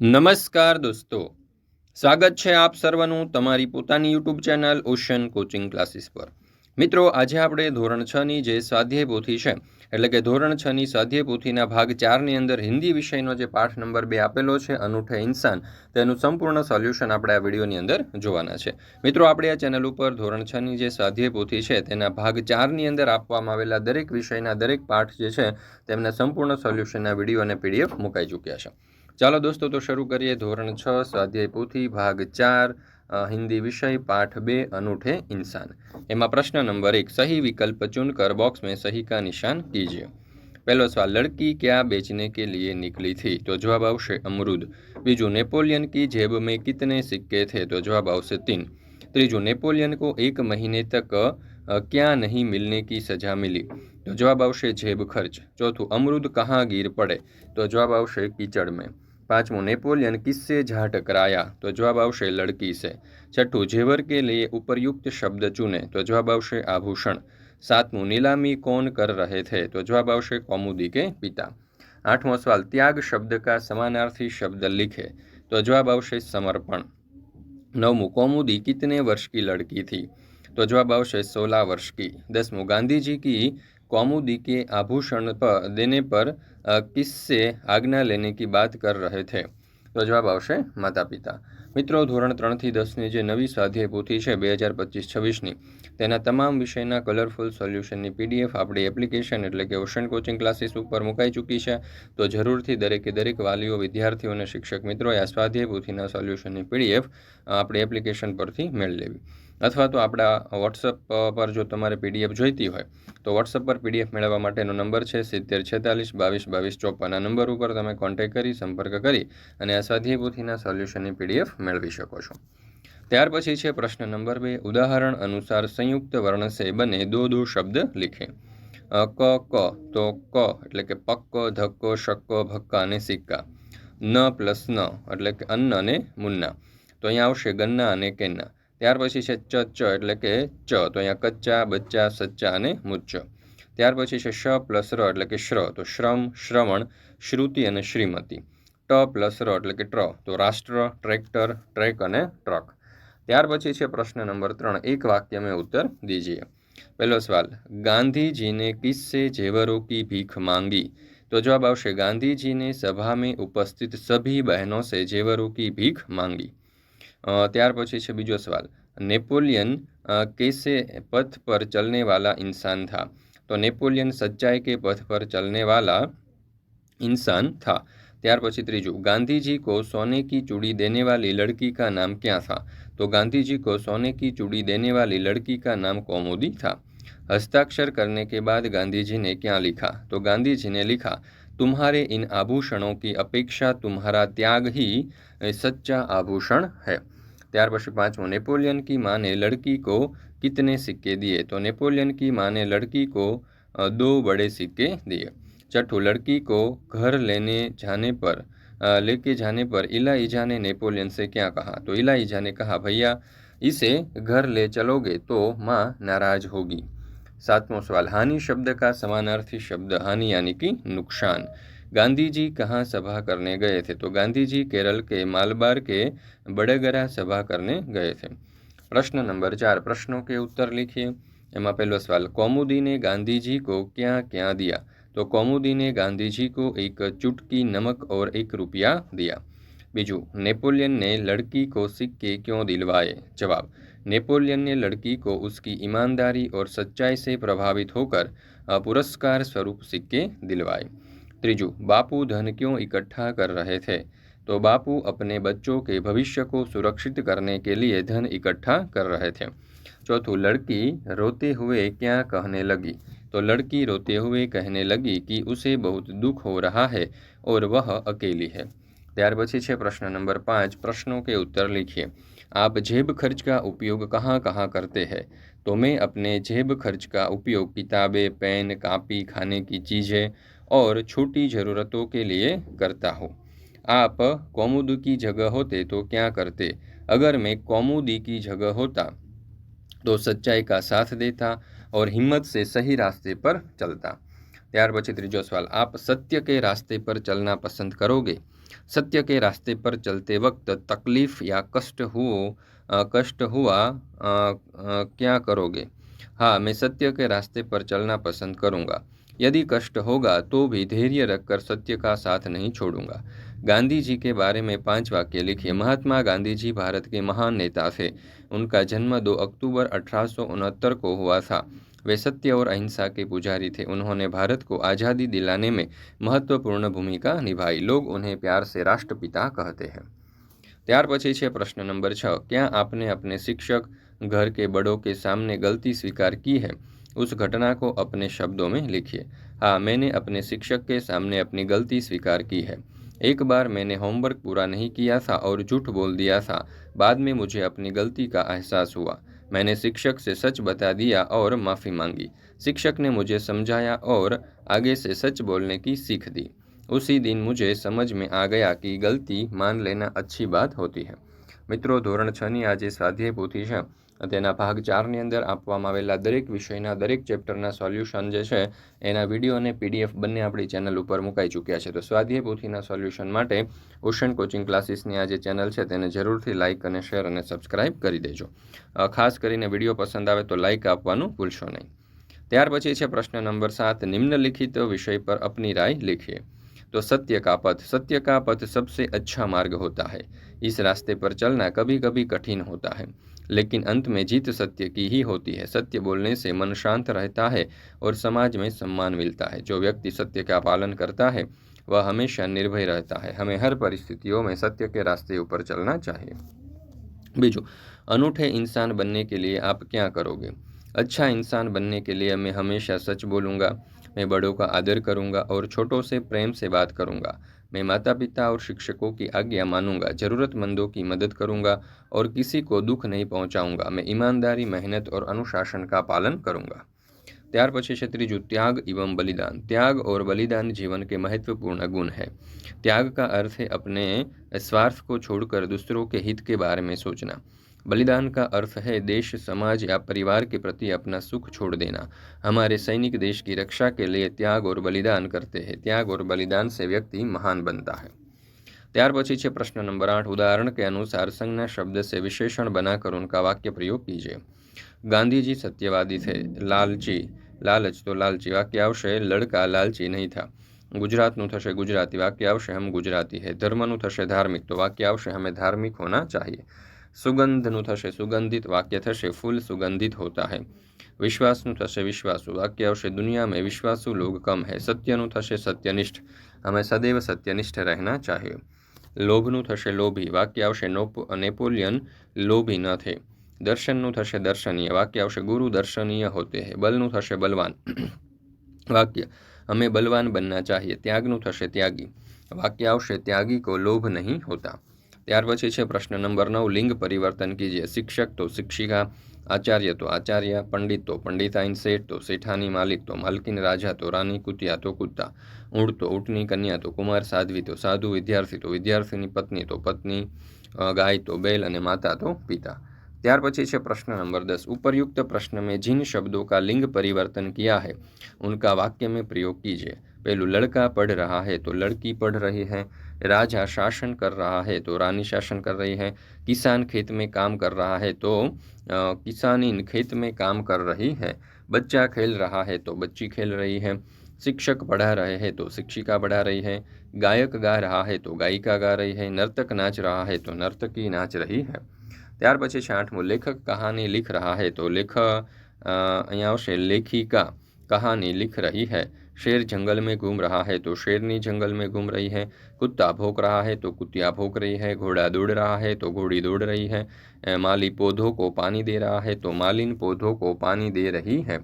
નમસ્કાર દોસ્તો, સ્વાગત છે આપ સર્વનું તમારી પોતાની YouTube channel ocean coaching classes પર। મિત્રો, આજે આપણે ધોરણ 6ની જે સ્વાધ્યાય પોથી છે, એટલે કે ધોરણ 6ની સ્વાધ્યાય પોથીના ભાગ 4ની અંદર હિન્દી વિષયનો જે પાઠ નંબર 2 આપેલો છે, અનૂઠે ઇન્સાન, તેનું સંપૂર્ણ સોલ્યુશન આપણે આ વિડીયોની અંદર જોવાના છે। મિત્રો, આપણે આ ચેનલ ઉપર ધોરણ 6ની જે સ્વાધ્યાય પોથી છે તેના ભાગ 4ની અંદર આપવામાં આવેલા દરેક વિષયના દરેક પાઠ જે છે તેમના સંપૂર્ણ સોલ્યુશનના વિડીયો અને પીડીએફ મુકાઈ ચૂક્યા છે। ચાલો દોસ્તો, તો શરૂ કરીએ ધોરણ 6 સ્વાધ્યાય પોથી ભાગ 4 हिंदी विषय पाठ 2 अनूठे इंसान। एमा प्रश्न नंबर 1, सही विकल्प चुनकर बॉक्स में सही का निशान कीजिए। पहलो सवाल, लड़की क्या बेचने के लिए निकली थी? तो जवाब आवशे अमरूद। बीजू, नेपोलियन की जेब में कितने सिक्के थे? तो जवाब आवशे 3। त्रीजू, नेपोलियन को 1 महीने तक क्या नहीं मिलने की सजा मिली? तो जवाब आवशे जेब खर्च। चौथू, अमरूद कहाँ गिर पड़े? तो जवाब आवशे कीचड़ में। पांचवों, नेपोलियन किससे जा टकराया? तो जवाब आवशे लड़की से। छठू, जेवर के लिए उपयुक्त शब्द चुने? तो जवाब आवशे आभूषण। सातमूं, नीलामी कौन कर रहे थे? तो जवाब आवशे कौमुदी के पिता। आठवां सवाल, त्याग शब्द का समानार्थी शब्द लिखे? तो जवाब आवशे समर्पण। नवमूं, कौमुदी कितने वर्ष की लड़की थी? तो जवाब आवशे 16 वर्ष की। 10वां, गांधी जी की कौमुदी के आभूषण पर देने पर किससे आज्ञा लेने की बात कर रहे थे? तो जवाब आवशे माता पिता। मित्रों, धोरण 3 થી 10ની જે નવી સ્વાધ્યાય પોથી છે 2025-26ની, તેના તમામ વિષયના કલરફુલ સોલ્યુશનની પીડીએફ આપણી એપ્લિકેશન એટલે કે ઓશન કોચિંગ ક્લાસીસ ઉપર મુકાઈ ચૂકી છે। તો જરૂરથી દરેકે દરેક વાલીઓ, વિદ્યાર્થીઓ અને શિક્ષક મિત્રોએ આ સ્વાધ્યાય પોથીના સોલ્યુશનની પીડીએફ આપણી એપ્લિકેશન પરથી મેળવી લેવી। અથવા તો આપણા વોટ્સઅપ પર જો તમારે પીડીએફ જોઈતી હોય તો વોટ્સઅપ પર પીડીએફ મેળવવા માટેનો નંબર છે 70 46 22 22 54। આ નંબર ઉપર તમે કોન્ટેક્ટ કરી, સંપર્ક કરી અને આ સ્વાધ્યાય પોથીના સોલ્યુશનની પીડીએફ મેળવી શકો છો। ત્યાર પછી છે પ્રશ્ન નંબર 2, ઉદાહરણ અનુસાર સંયુક્ત વર્ણ સે બને દો શબ્દ लिखे। ક તો ક એટલે કે પક્કો, ધક્કો, શક્કો, ભક્કા અને સિક્કા। ન પ્લસ ન એટલે કે અન્ન અને મુન્ના, તો અહીંયા આવશે ગન્ના અને કેન્ના। ત્યાર પછી છે ચ એટલે કે ચ, તો અહીંયા કચ્ચા, બચ્ચા, સચ્ચા અને મુચ્ચ। ત્યાર પછી છે શ પ્લસ ર એટલે કે શ્ર, તો શ્રમ, શ્રવણ, શ્રુતિ અને શ્રીમતી। ટ પ્લસ ર એટલે કે ટ્ર, તો રાષ્ટ્ર, ટ્રેક્ટર, ટ્રેક અને ટ્રક। ત્યાર પછી છે પ્રશ્ન નંબર 3, એક વાક્ય में उत्तर दीजिए। पहलो सवाल, गांधी जी ने किससे जेवरों की भीख मांगी? तो जवाब आवशे गांधी जी ने सभा में उपस्थित सभी बहनों से जेवरों की भीख मांगी। ત્યાર પછી છે બીજો સવાલ, नेपोलियन कैसे पथ पर चलने वाला इंसान था? तो नेपोलियन सच्चाई के पथ पर चलने वाला इंसान था। ત્યાર પછી ત્રીજું, गांधी जी को सोने की चूड़ी देने वाली लड़की का नाम क्या था? तो गांधी जी को सोने की चूड़ी देने वाली लड़की का नाम कौमुदी था। हस्ताक्षर करने के बाद गांधी जी ने क्या लिखा? तो गांधी जी ने लिखा, तुम्हारे इन आभूषणों की अपेक्षा तुम्हारा त्याग ही सच्चा आभूषण है। ત્યાર પછી પાંચમો, नेपोलियन की माँ ने लड़की को कितने सिक्के दिए? तो नेपोलियन की माँ ने लड़की को 2 बड़े सिक्के दिए। छठू, लड़की को घर लेके जाने पर इलाइजा ने नेपोलियन से क्या कहा? तो इलाइजा ने कहा, भैया इसे घर ले चलोगे तो माँ नाराज होगी। सातवां सवाल, हानि शब्द का समानार्थी शब्द हानि यानी कि नुकसान। गांधी जी कहाँ सभा करने गए थे? तो गांधी जी केरल के मालबार के बड़ेगरा सभा करने गए थे। प्रश्न नंबर 4, प्रश्नों के उत्तर लिखिए। एमा पहलो सवाल, कौमुदी ने गांधी जी को क्या क्या दिया? तो कौमुदी ने गांधी जी को 1 चुटकी नमक और 1 रुपया दिया। बीजू, नेपोलियन ने लड़की को सिक्के क्यों दिलवाए? जवाब, नेपोलियन ने लड़की को उसकी ईमानदारी और सच्चाई से प्रभावित होकर पुरस्कार स्वरूप सिक्के दिलवाए। त्रीजू, बापू धन क्यों इकट्ठा कर रहे थे? तो बापू अपने बच्चों के भविष्य को सुरक्षित करने के लिए धन इकट्ठा कर रहे थे। चौथू, लड़की रोते हुए क्या कहने लगी? तो लड़की रोते हुए कहने लगी कि उसे बहुत दुख हो रहा है और वह अकेली है। ત્યાર પછી છે પ્રશ્ન નંબર 5, प्रश्नों के उत्तर लिखिए। आप जेब खर्च का उपयोग कहाँ कहाँ करते हैं? तो मैं अपने जेब खर्च का उपयोग किताबें, पेन, कापी, खाने की चीज़ें और छोटी ज़रूरतों के लिए करता हूँ। आप कौमुदी की जगह होते तो क्या करते? अगर मैं कौमुदी की जगह होता तो सच्चाई का साथ देता और हिम्मत से सही रास्ते पर चलता। ત્યાર પછી ત્રીજો સવાલ, आप सत्य के रास्ते पर चलना पसंद करोगे? सत्य के रास्ते पर चलते वक्त तकलीफ या कष्ट हुआ क्या करोगे? हाँ, मैं सत्य के रास्ते पर चलना पसंद करूँगा। यदि कष्ट होगा तो भी धैर्य रखकर सत्य का साथ नहीं छोड़ूंगा। गांधी जी के बारे में 5 वाक्य लिखिए। महात्मा गांधी जी भारत के महान नेता थे। उनका जन्म 2 अक्टूबर 1869 को हुआ था। वे सत्य और अहिंसा के पुजारी थे। उन्होंने भारत को आज़ादी दिलाने में महत्वपूर्ण भूमिका निभाई। लोग उन्हें प्यार से राष्ट्रपिता कहते हैं। ત્યાર પછી છે प्रश्न नंबर 6। क्या आपने अपने शिक्षक, घर के बड़ों के सामने गलती स्वीकार की है? उस घटना को अपने शब्दों में लिखिए। हाँ, मैंने अपने शिक्षक के सामने अपनी गलती स्वीकार की है। एक बार मैंने होमवर्क पूरा नहीं किया था और झूठ बोल दिया था। बाद में मुझे अपनी गलती का एहसास हुआ। मैंने शिक्षक से सच बता दिया और माफ़ी मांगी। शिक्षक ने मुझे समझाया और आगे से सच बोलने की सीख दी। उसी दिन मुझे समझ में आ गया कि गलती मान लेना अच्छी बात होती है। મિત્રો, ધોરણ 6ની આ જે સ્વાધ્યાય પોથી છે તેના ભાગ 4ની અંદર આપવામાં આવેલા દરેક વિષયના દરેક ચેપ્ટરના સોલ્યુશન જે છે એના વિડીયો અને પીડીએફ બંને આપણી ચેનલ ઉપર મુકાઈ ચૂક્યા છે. તો સ્વાધ્યાય પોથીના સોલ્યુશન માટે ઓશન કોચિંગ ક્લાસીસની આ જે ચેનલ છે તેને જરૂરથી લાઇક અને શેર અને સબસ્ક્રાઇબ કરી દેજો. ખાસ કરીને વિડીયો પસંદ આવે તો લાઇક આપવાનું ભૂલશો નહીં. ત્યાર પછી છે પ્રશ્ન નંબર 7। નિમ્નલિખિત વિષય પર अपनी राय लिखिए। तो सत्य का पथ सबसे अच्छा मार्ग होता है। इस रास्ते पर चलना कभी कभी कठिन होता है, लेकिन अंत में जीत सत्य की ही होती है। सत्य बोलने से मन शांत रहता है और समाज में सम्मान मिलता है। जो व्यक्ति सत्य का पालन करता है वह हमेशा निर्भय रहता है। हमें हर परिस्थितियों में सत्य के रास्ते ऊपर चलना चाहिए। बीजू, अनूठे इंसान बनने के लिए आप क्या करोगे? अच्छा इंसान बनने के लिए मैं हमेशा सच बोलूँगा, मैं बड़ों का आदर करूँगा और छोटों से प्रेम से बात करूँगा। मैं माता पिता और शिक्षकों की आज्ञा मानूंगा, ज़रूरतमंदों की मदद करूँगा और किसी को दुख नहीं पहुँचाऊँगा। मैं ईमानदारी, मेहनत और अनुशासन का पालन करूँगा। ત્યાર પછી છે ત્રીજું, त्याग एवं बलिदान। त्याग और बलिदान जीवन के महत्वपूर्ण गुण है। त्याग का अर्थ है अपने स्वार्थ को छोड़कर दूसरों के हित के बारे में सोचना। बलिदान का अर्थ है देश, समाज या परिवार के प्रति अपना सुख छोड़ देना। हमारे सैनिक देश की रक्षा के लिए त्याग और बलिदान करते हैं। त्याग और बलिदान से व्यक्ति महान बनता है। ત્યાર પછી છે પ્રશ્ન નંબર 8। उदाहरण के अनुसार संज्ञा शब्द से विशेषण बनाकर उनका वाक्य प्रयोग कीजिए। गांधी जी सत्यवादी थे। लालच तो लालची वाक्य आवशे लड़का लालची नहीं था। गुजरातનું થશે गुजराती वाक्य आवशे हम गुजराती है। धर्मનું થશે धार्मिक तो वाक्य आवशे हमें धार्मिक होना चाहिए। सुगंधનું થશે सुगंधित वाक्य થશે फूल सुगंधित होता है। विश्वासનું થશે विश्वासु वाक्य आवशे दुनिया में विश्वासु लोग कम है। सत्यનું થશે सत्यनिष्ठ हमें सदैव सत्यनिष्ठ रहना चाहिए। लोभનું થશે लोभी वाक्य आवशे नेपोलियन लोभी न थे। दर्शनનું થશે दर्शनीय वाक्य आवशे गुरु दर्शनीय होते हैं। बलનું થશે बलवान वाक्य हमें बलवान बनना चाहिए। त्यागનું થશે त्यागी वाक्य आवशे त्यागी को लोभ नहीं होता। ત્યાર પછી છે પ્રશ્ન નંબર 9। लिंग परिवर्तन कीजिए। शिक्षक तो शिक्षिका, आचार्य तो आचार्य, पंडित तो पंडिताइन, सेठ तो सेठानी, मालिक तो मालकिन, राजा तो रानी, कुतिया तो कुत्ता, ऊँट तो ऊँटनी, कन्या तो कुमार, साध्वी तो साधु, विद्यार्थी तो विद्यार्थिनी, पत्नी तो पत्नी, गाय तो बैल અને माता तो पिता। ત્યાર પછી છે प्रश्न नंबर 10। उपरयुक्त प्रश्न में जिन शब्दों का लिंग परिवर्तन किया है उनका वाक्य में प्रयोग कीजिए। पहलू, लड़का पढ़ रहा है तो लड़की पढ़ रही है। राजा शासन कर रहा है तो रानी शासन कर रही है। किसान खेत में काम कर रहा है तो किसानीन खेत में काम कर रही है। बच्चा खेल रहा है तो बच्ची खेल रही है। शिक्षक पढ़ा रहे हैं तो शिक्षिका पढ़ा रही है। गायक गा रहा है तो गायिका गा रही है। नर्तक नाच रहा है तो नर्तकी नाच रही है। ત્યાર પછી છે 8મું। लेखक कहानी लिख रहा है तो અહીંયા આવશે लेखिका कहानी लिख रही है। शेर जंगल में घूम रहा है तो शेरनी जंगल में घूम रही है। कुत्ता भौंक रहा है तो कुतिया भौंक रही है। घोड़ा दौड़ रहा है तो घोड़ी दौड़ रही है। माली पौधों को पानी दे रहा है तो मालिन पौधों को पानी दे रही है।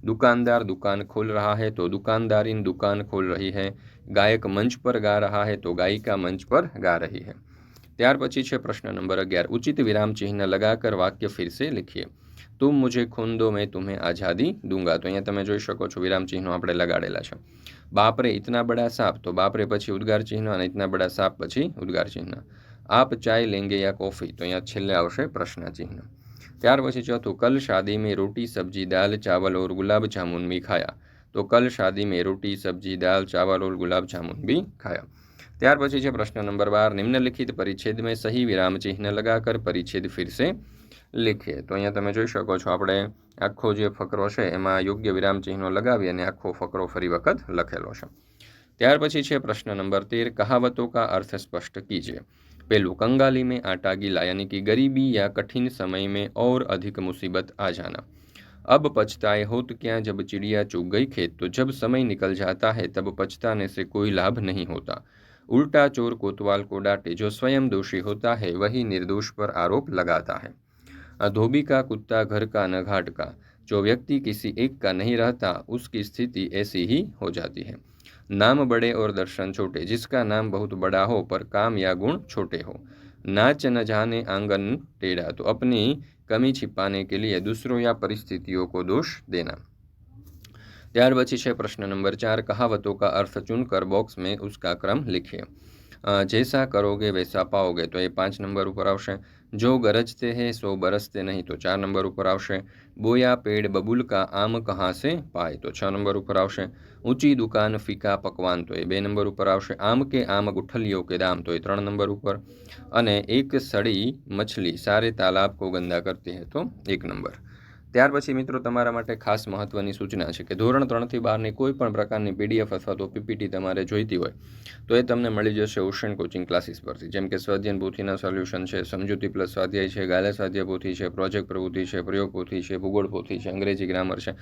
दुकानदार दुकान खोल रहा है तो दुकानदारिन दुकान खोल रही है। गायक मंच पर गा रहा है तो गायिका मंच पर गा रही है। ત્યાર પછી છે પ્રશ્ન નંબર 11। उचित विराम चिन्ह लगाकर वाक्य फिर से लिखिए। तुम मुझे खून दो मैं तुम्हें आज़ादी दूंगा। तो અહીંયા તમે જોઈ શકો છો વિરામ ચિહ્નો આપણે લગાડેલા છે। बाप रे इतना बड़ा सांप तो बाप रे પછી ઉદ્ગાર ચિહ્ન અને इतना बड़ा सांप પછી ઉદ્ગાર ચિહ્ન। आप चाय लेंगे या कॉफ़ी तो અહીંયા છેલ્લે આવશે પ્રશ્ન ચિહ્ન। ત્યાર પછી ચોથું, कल शादी में रोटी सब्जी दाल चावल और गुलाब जामुन भी खाया। तो कल शादी में रोटी सब्जी दाल चावल और गुलाब जामुन भी खाया। ત્યાર પછી છે પ્રશ્न नंबर 12, निम्नलिखित परिच्छेद में सही विराम चिन्ह लगाकर परिच्छेद फिर से लिखिए। तो અહીંયા તમે જોઈ શકો છો આપણે આખો જે ફકરો છે એમાં યોગ્ય વિરામ ચિહ્નો લગાવી અને આખો ફકરો ફરી વખત લખેલો છે। ત્યાર પછી છે પ્રશ્न नंबर 13, कहावतों का अर्थ स्पष्ट कीजिए। पहलू, कंगाली में आटा गीला यानी कि गरीबी या कठिन समय में और अधिक मुसीबत आ जाना। अब पछताए हो तो क्या, जब चिड़िया चुग गई खेत, तो जब समय निकल जाता है तब पछताने से कोई लाभ नहीं होता। उल्टा चोर कोतवाल को डांटे, जो स्वयं दोषी होता है वही निर्दोष पर आरोप लगाता है। धोबी का कुत्ता घर का न घाट का, जो व्यक्ति किसी एक का नहीं रहता उसकी स्थिति ऐसी ही हो जाती है। नाम बड़े और दर्शन छोटे, जिसका नाम बहुत बड़ा हो पर काम या गुण छोटे हो। नाच न जाने आंगन टेढ़ा, तो अपनी कमी छिपाने के लिए दूसरों या परिस्थितियों को दोष देना। ત્યાર પછી છે પ્રશ્ન નંબર 4, कहावतों का अर्थ चुनकर बॉक्स में उसका क्रम लिखिए। जैसा करोगे वैसा पाओगे, तो ये 5 नंबर ऊपर आवशे। जो गरजते हैं सो बरसते नहीं, तो 4 नंबर ऊपर आवशे। बोया पेड़ बबूल का, आम कहाँ से पाए, तो 6 नंबर ऊपर आवशे। ऊंची दुकान फीका पकवान, तो ये 2 नंबर ऊपर आवशे। आम के आम गुठलियों के दाम, तो ये 3 नंबर ऊपर। અને એક સડી મછલી સારે તાલાબ को गंदा करती है, तो 1 नंबर। ત્યાર પછી મિત્રો તમારા માટે ખાસ મહત્વની સૂચના છે કે ધોરણ 3 થી 12ની કોઈ પણ પ્રકારની પીડીએફ અથવા તો પીપીટી તમારે જોઈતી હોય તો એ તમને મળી જશે ઓશન કોચિંગ ક્લાસીસ પરથી, જેમ કે સ્વાધ્યાયન પોથીના સોલ્યુશન છે, સમજૂતી પ્લસ સ્વાધ્યાય છે, ગાલા સ્વાધ્યાય પોથી છે, પ્રોજેક્ટ પ્રવૃત્તિ છે, પ્રયોગ પોથી છે, ભૂગોળ પોથી છે, અંગ્રેજી ગ્રામર છે,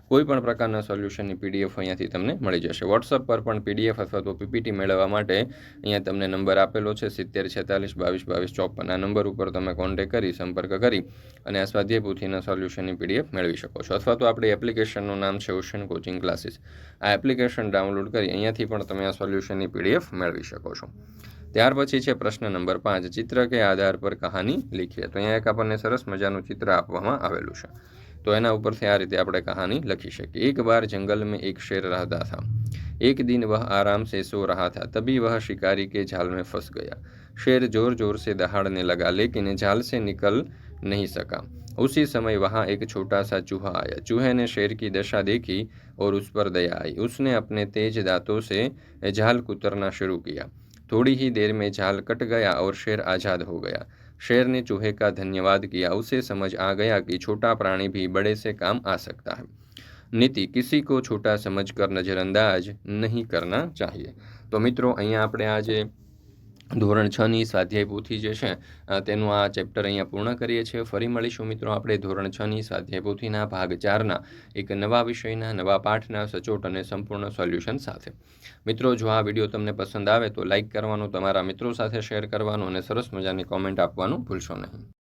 કોઈ પણ પ્રકારના સોલ્યુશનની પીડીએફ અહીંયાથી તમને મળી જશે। વોટ્સઅપ પર પણ પીડીએફ અથવા તો પીપીટી મેળવવા માટે અહીંયા તમને નંબર આપેલો છે 7046222254। આ નંબર ઉપર તમે કોન્ટેક્ટ કરી સંપર્ક કરી અને આ સ્વાધ્યાય પોથીના સોલ્યુશનની પીડીએફ મેળવી શકો છો। અથવા તો આપણી એપ્લિકેશનનું નામ છે ઓશન કોચિંગ ક્લાસીસ। આ એપ્લિકેશન ડાઉનલોડ કરી અહીંયાથી પણ તમે આ સોલ્યુશનની પીડીએફ મેળવી શકો છો। ત્યાર પછી છે પ્રશ્ન નંબર 5, चित्र के आधार पर कहानी लिखिए। तो અહીંયા એક આપણને સરસ મજાનું ચિત્ર આપવામાં આવેલું છે, તો એના ઉપરથી આ રીતે આપણે કહાની લખી શકીએ। एक बार जंगल में एक शेर रहता था। एक दिन वह आराम से सो रहा था, तभी वह शिकारी के जाल में फंस गया। शेर जोर जोर से दहाड़ने लगा, लेकिन जाल से निकल नहीं सका। उसी समय वहाँ एक छोटा सा चूहा आया। चूहे ने शेर की दशा देखी और उस पर दया आई। उसने अपने तेज दांतों से जाल कुतरना शुरू किया। थोड़ी ही देर में जाल कट गया और शेर आज़ाद हो गया। शेर ने चूहे का धन्यवाद किया। उसे समझ आ गया कि छोटा प्राणी भी बड़े से काम आ सकता है। नीति, किसी को छोटा समझकर नज़रअंदाज नहीं करना चाहिए। तो मित्रों અહીંયા આપણે આજે ધોરણ 6ની સ્વાધ્યાય પોથી જે છે તેનું આ ચેપ્ટર અહીંયા પૂર્ણ કરીએ છીએ। ફરી મળીશું મિત્રો આપણે ધોરણ 6ની સ્વાધ્યાય પોથીના ભાગ 4ના એક નવા વિષયના નવા પાઠના સચોટ અને સંપૂર્ણ સોલ્યુશન સાથે। મિત્રો જો આ વિડીયો તમને પસંદ આવે તો લાઇક કરવાનું, તમારા મિત્રો સાથે શેર કરવાનું અને સરસ મજાની કોમેન્ટ આપવાનું ભૂલશો નહીં।